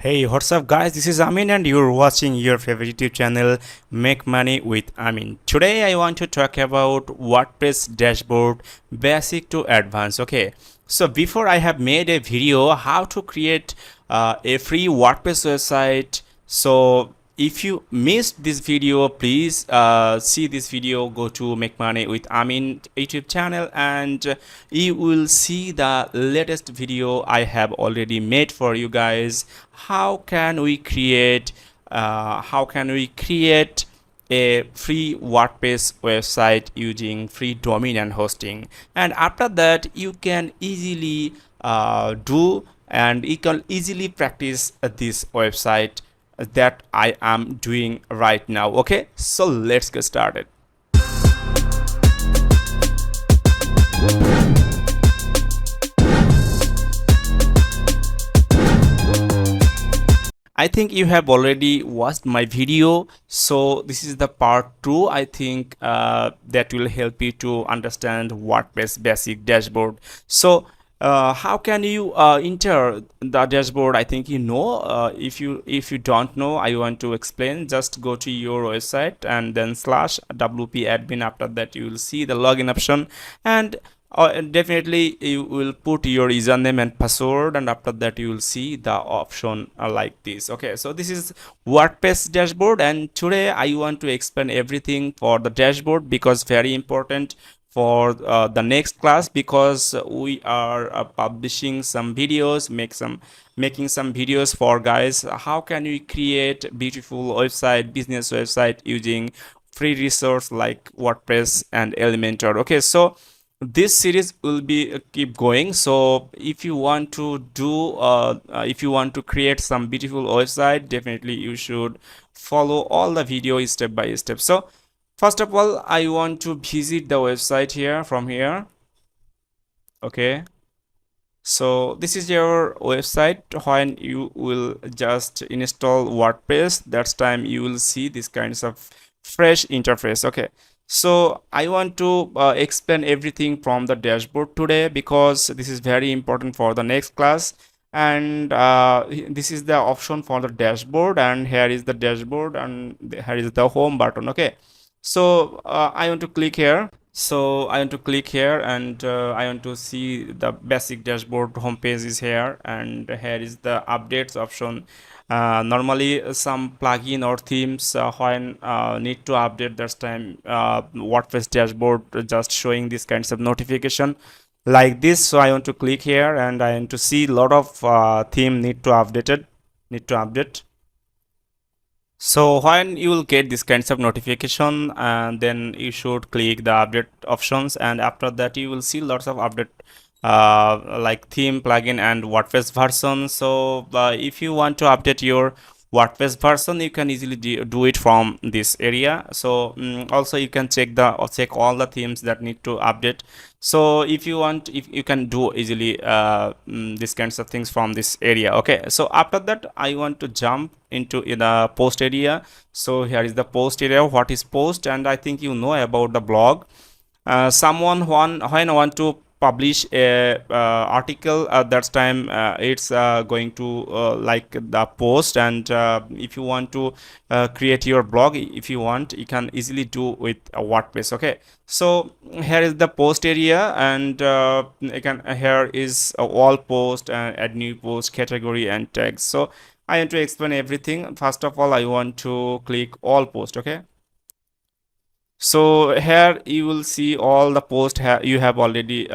Hey, what's up, guys? This is Amin, and you're watching your favorite YouTube channel, Make Money with Amin. Today, I want to talk about WordPress dashboard, basic to advanced. Okay, so before I have made a video how to create a free WordPress website. So if you missed this video, please see this video. Go to Make Money with Amin YouTube channel, and you will see the latest video I have already made for you guys. How can we create a free WordPress website using free domain and hosting? And after that, you can easily do and you can easily practice this website that I am doing right now. Okay, so let's get started. I think you have already watched my video, so this is the part 2. I think that will help you to understand WordPress basic dashboard. So how can you enter the dashboard? I think you know. If you don't know, I want to explain. Just go to your website and then slash wp admin. After that, you will see the login option, and definitely you will put your username and password, and after that you will see the option like this. Okay, so this is WordPress dashboard, and today I want to explain everything for the dashboard because very important for the next class, because we are publishing some videos, making some videos for guys. How can we create beautiful website, business website using free resource like WordPress and Elementor? Okay, so this series will be keep going. So if you want to do if you want to create some beautiful website, definitely you should follow all the video step by step. So first of all, I want to visit the website here from here. Okay, so this is your website. When you will just install WordPress, that's time you will see this kinds of fresh interface. Okay, so I want to explain everything from the dashboard today because this is very important for the next class. And this is the option for the dashboard, and here is the dashboard, and here is the home button. Okay, so I want to click here. So I want to click here, and I want to see the basic dashboard homepage is here, and here is the updates option. Normally some plugin or themes when need to update, that's time WordPress dashboard just showing this kinds of notification like this. So I want to click here, and I want to see a lot of theme need to update. So when you will get this kinds of notification, and then you should click the update options, and after that you will see lots of update like theme, plugin, and WordPress version. So if you want to update your WordPress version, you can easily do it from this area. So also you can check all the themes that need to update. So if you want, if you can do easily these kinds of things from this area. Okay, so after that I want to jump into the post area. So here is the post area. What is post? And I think you know about the blog. Someone when want to publish a article, at that time it's going to like the post. And if you want to create your blog, if you want, you can easily do with WordPress. Okay, so here is the post area, and here is all post, add new post, category, and tags. So I want to explain everything. First of all, I want to click all post. Okay, so here you will see all the posts you have already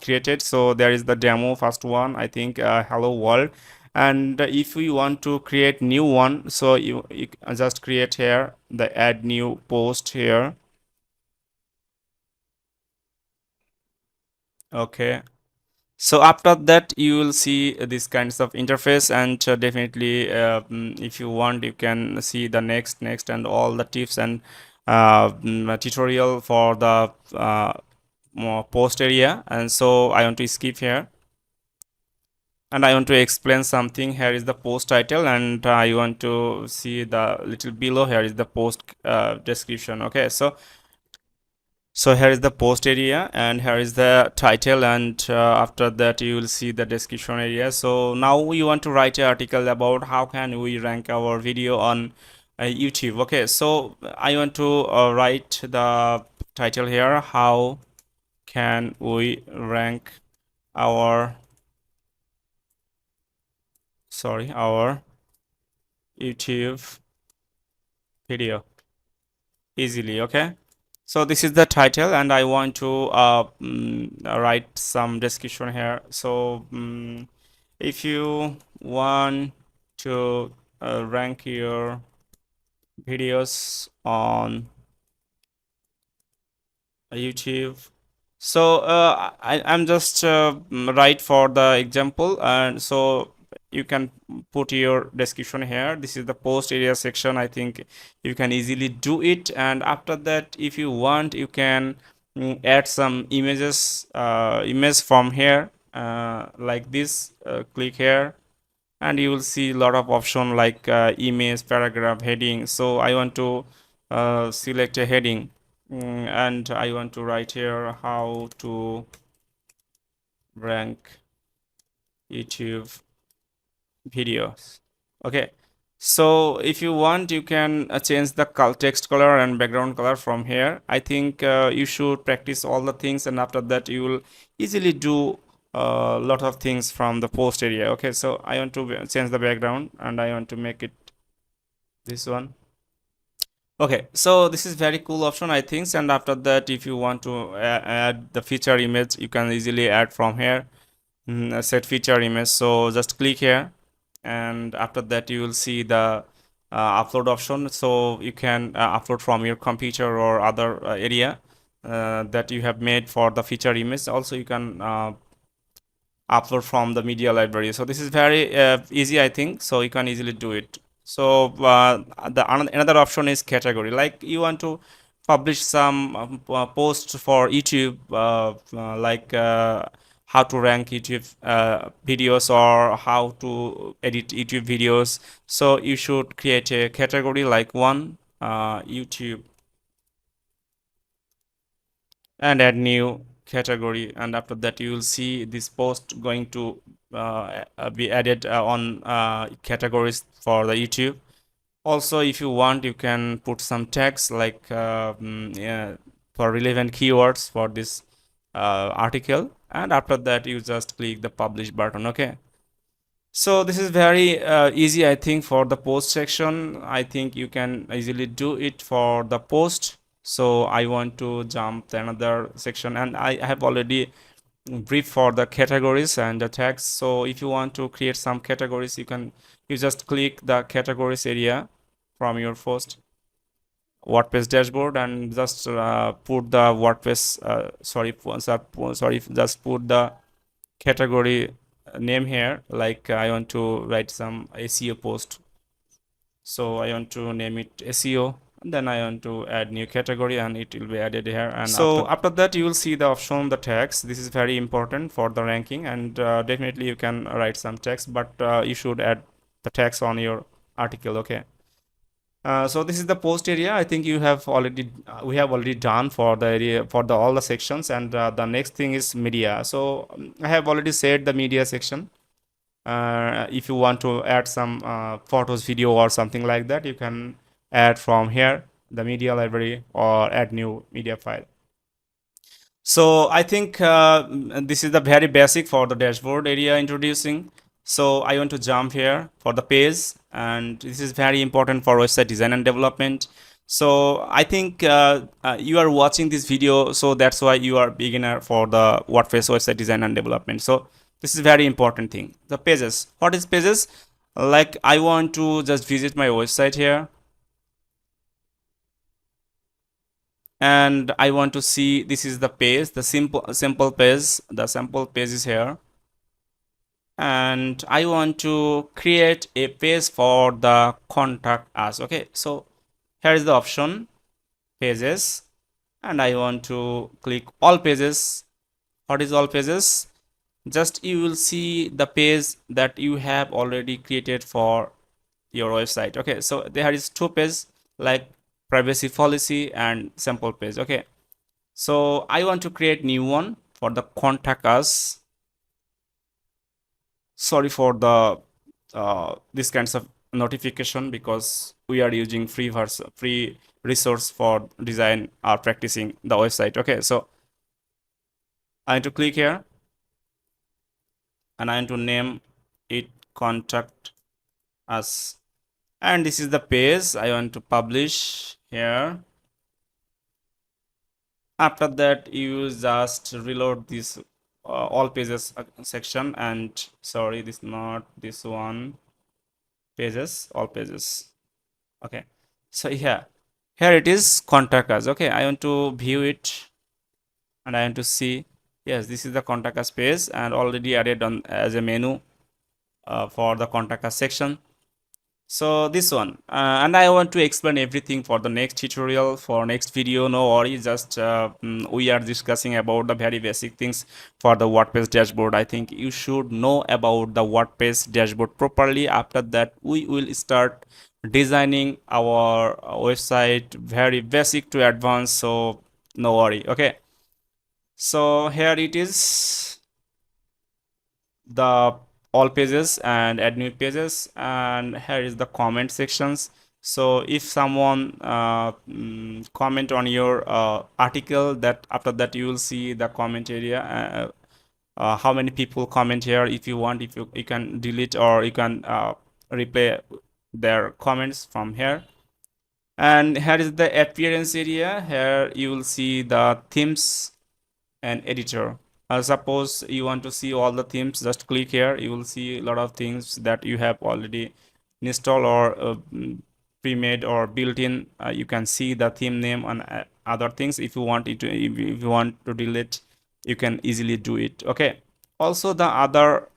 created. So there is the demo first one, I think, hello world. And if we want to create new one, so you just create here the add new post here. Okay, so after that you will see this kinds of interface, and definitely if you want, you can see the next and all the tips and tutorial for the more post area. And so I want to skip here, and I want to explain something. Here is the post title, and I want to see the little below. Here is the post description. Okay, so So here is the post area and here is the title, and after that you will see the description area. So now we want to write an article about how can we rank our video on YouTube. Okay, so I want to write the title here, how can we rank our our YouTube video easily. Okay, so this is the title and I want to write some description here. So if you want to rank your videos on YouTube. So I'm just write for the example, and so you can put your description here. This is the post area section. I think you can easily do it, and after that if you want you can add some image from here, like this. Click here and you will see a lot of option like image, paragraph, heading. So I want to select a heading, and I want to write here how to rank YouTube videos. Okay, so if you want you can change the text color and background color from here. I think you should practice all the things, and after that you will easily do a lot of things from the post area. Okay, so I want to change the background and I want to make it this one. Okay, so this is very cool option I think, and after that if you want to add the feature image you can easily add from here. Set feature image, so just click here and after that you will see the upload option. So you can upload from your computer or other area that you have made for the feature image. Also you can upload from the media library. So this is very easy I think, so you can easily do it. So the another option is category, like you want to publish some post for YouTube, like how to rank YouTube videos or how to edit YouTube videos. So you should create a category like one YouTube and add new category, and after that you will see this post going to be added on categories for the YouTube. Also if you want you can put some text like yeah, for relevant keywords for this article, and after that you just click the publish button. Okay, so this is very easy I think for the post section. I think you can easily do it for the post. So I want to jump to another section, and I have already brief for the categories and the tags. So if you want to create some categories you just click the categories area from your first WordPress dashboard and just put the WordPress just put the category name here, like I want to write some SEO post, so I want to name it SEO, and then I want to add new category and it will be added here. And so after that you will see the option the text. This is very important for the ranking, and definitely you can write some text, but you should add the text on your article. Okay, so this is the post area. I think you have already we have already done for the area for the all the sections, and the next thing is media. So I have already said the media section. If you want to add some photos, video or something like that, you can add from here the media library or add new media file. So I think this is the very basic for the dashboard area introducing. So I want to jump here for the page, and this is very important for website design and development. So I think you are watching this video, so that's why you are beginner for the WordPress website design and development. So this is very important thing. The pages. What is pages? Like I want to just visit my website here, and I want to see this is the page, the simple page. The sample page is here, and I want to create a page for the contact us. Okay, so here is the option pages, and I want to click all pages. What is all pages? Just you will see the page that you have already created for your website. Okay, so there is two pages like privacy policy and sample page. Okay, So I want to create new one for the contact us. Sorry for the this kinds of notification, because we are using free resource for design or practicing the website. Okay, so I need to click here and I need to name it contact us, and this is the page I want to publish here. After that, you just reload this all pages section, and sorry, this not this one, pages, all pages. Okay, so here it is, contact us. Okay, I want to view it and I want to see, yes, this is the contact us page and already added on as a menu for the contact us section. So this one, and I want to explain everything for the next tutorial, for next video. No worry, just we are discussing about the very basic things for the WordPress dashboard. I think you should know about the WordPress dashboard properly. After that, we will start designing our website, very basic to advanced. So no worry. Okay, so here it is, the all pages and add new pages, and here is the comment sections. So if someone comment on your article, that after that you will see the comment area, how many people comment here. If you want, if you can delete or you can replay their comments from here. And here is the appearance area. Here you will see the themes and editor. Suppose you want to see all the themes, just click here. You will see a lot of things that you have already installed or pre-made or built-in. You can see the theme name and other things. If you want it to, if you want to delete, you can easily do it. Okay, also the other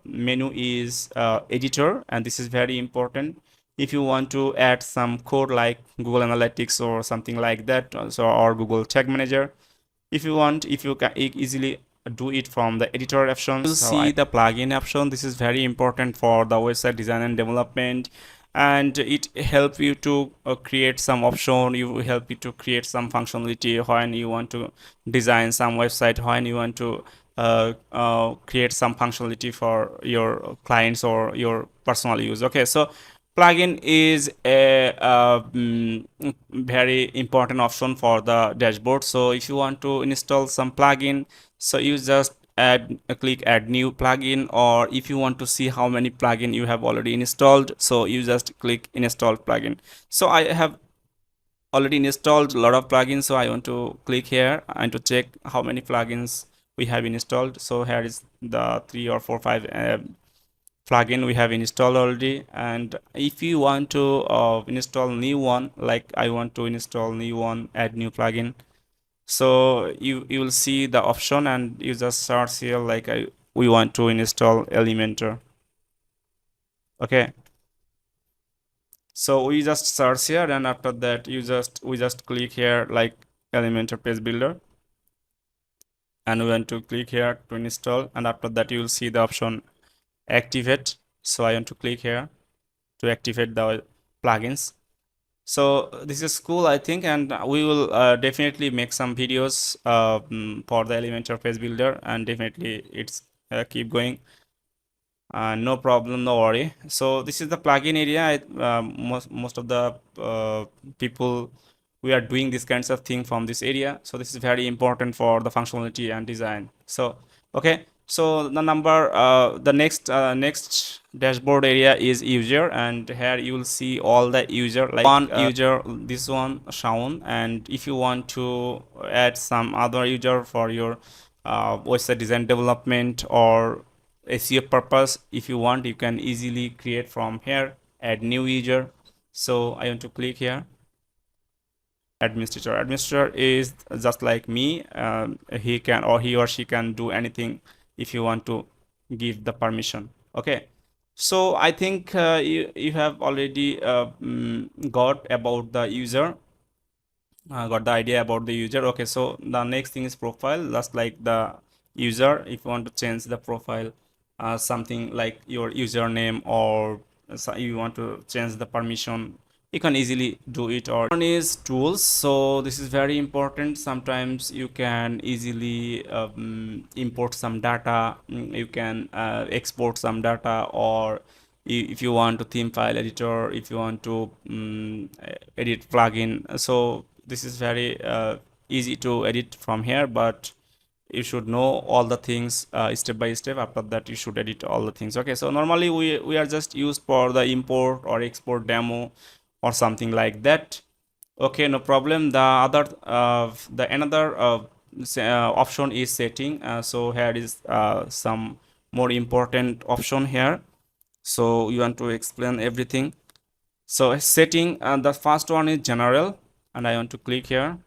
menu is editor, and this is very important. If you want to add some code like Google Analytics or something like that, so, or Google Tag Manager, if you want, if you can easily do it from the editor options. You see the plugin option. This is very important for the website design and development, and it help you to create some option. You help you to create some functionality when you want to design some website, when you want to create some functionality for your clients or your personal use. Okay, so plugin is a very important option for the dashboard. So if you want to install some plugin, so you just click add new plugin, or if you want to see how many plugin you have already installed, so you just click install plugin. So I have already installed a lot of plugins, so I want to click here and to check how many plugins we have installed. So here is the 3 or 4 5 plugin we have installed already. And if you want to install new one, like I want to install new one, add new plugin, so you will see the option and you just search here like we want to install Elementor. Okay, so we just search here, and after that we just click here like Elementor page builder, and we want to click here to install, and after that you will see the option activate. So I want to click here to activate the plugins. So this is cool, I think, and we will definitely make some videos for the Elementor page builder, and definitely it's keep going. No problem, no worry. So this is the plugin area. Most of the people, we are doing these kinds of thing from this area. So this is very important for the functionality and design. So okay, so the next dashboard area is user, and here you will see all the user, like one user, this one shown. And if you want to add some other user for your website design development or SEO purpose, if you want, you can easily create from here, add new user. So I want to click here, administrator is just like me. He can, or he or she can do anything if you want to give the permission. Okay, so I think you have already got about the user, got the idea about the user. Okay, so the next thing is profile. Just like the user, if you want to change the profile, something like your username, or you want to change the permission you can easily do it. Or one is tools. So this is very important. Sometimes you can easily import some data. You can export some data, or if you want to theme file editor, if you want to edit plugin. So this is very easy to edit from here, but you should know all the things step by step. After that you should edit all the things. Okay, so normally we are just used for the import or export demo or something like that. Okay, no problem. The another option is setting. So here is some more important option here. So you want to explain everything. So setting, the first one is general, and I want to click here,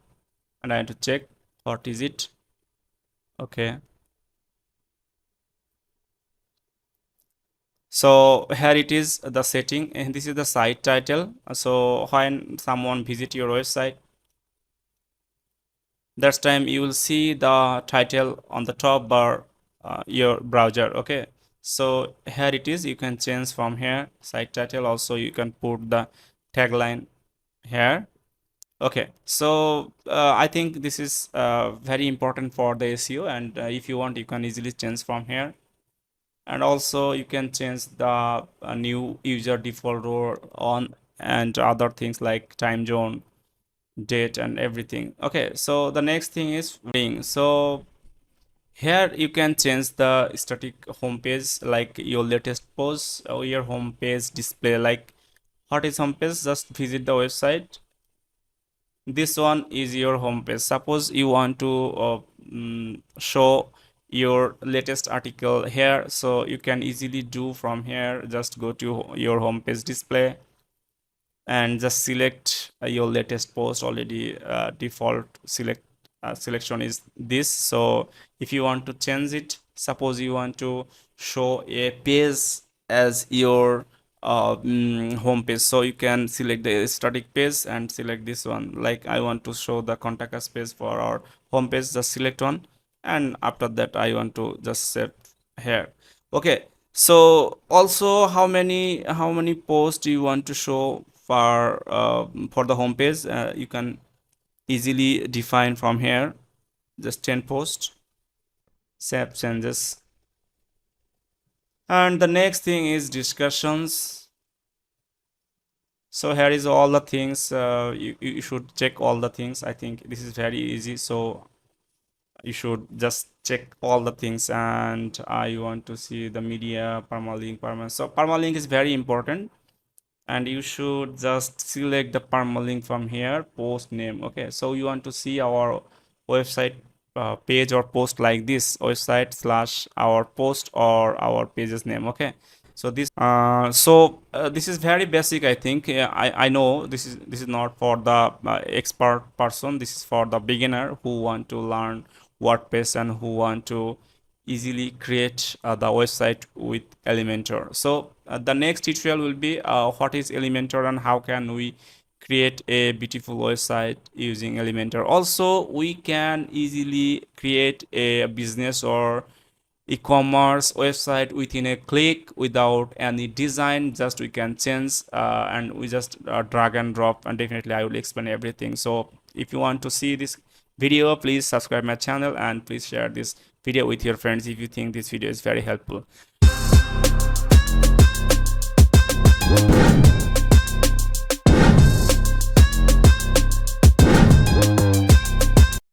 and I want to check what is it. Okay, so here it is, the setting, and this is the site title. So when someone visit your website, that's time you will see the title on the top bar your browser. Okay, so here it is, you can change from here site title. Also you can put the tagline here. Okay, so I think this is very important for the SEO, and if you want, you can easily change from here. And also you can change the new user default role on, and other things like time zone, date, and everything. Okay, so the next thing is ring. So here you can change the static home page, like your latest post, or your home page display. Like, what is home page? Just visit the website. This one is your home page. Suppose you want to show your latest article here, so you can easily do from here. Just go to your home page display and just select your latest post. Already default selection is this. So if you want to change it, suppose you want to show a page as your home page, so you can select the static page and select this one. Like, I want to show the contact us page for our home page, just select one, and after that I want to just set here. Okay, so also how many posts you want to show for the home page, you can easily define from here. Just 10 posts, save changes. And the next thing is discussions. So here is all the things. You should check all the things. I think this is very easy, so you should just check all the things. And I want to see the media, permalink, perma. So permalink is very important, and you should just select the permalink from here, post name. Okay, so you want to see our website page or post like this, website slash our post or our page's name. Okay, so this is very basic. I think I know this is not for the expert person. This is for the beginner who want to learn WordPress and who want to easily create the website with Elementor. So the next tutorial will be what is Elementor and how can we create a beautiful website using Elementor. Also, we can easily create a business or e-commerce website within a click without any design. Just we can change and we just drag and drop, and definitely I will explain everything. So if you want to see this video, please subscribe my channel and please share this video with your friends if you think this video is very helpful.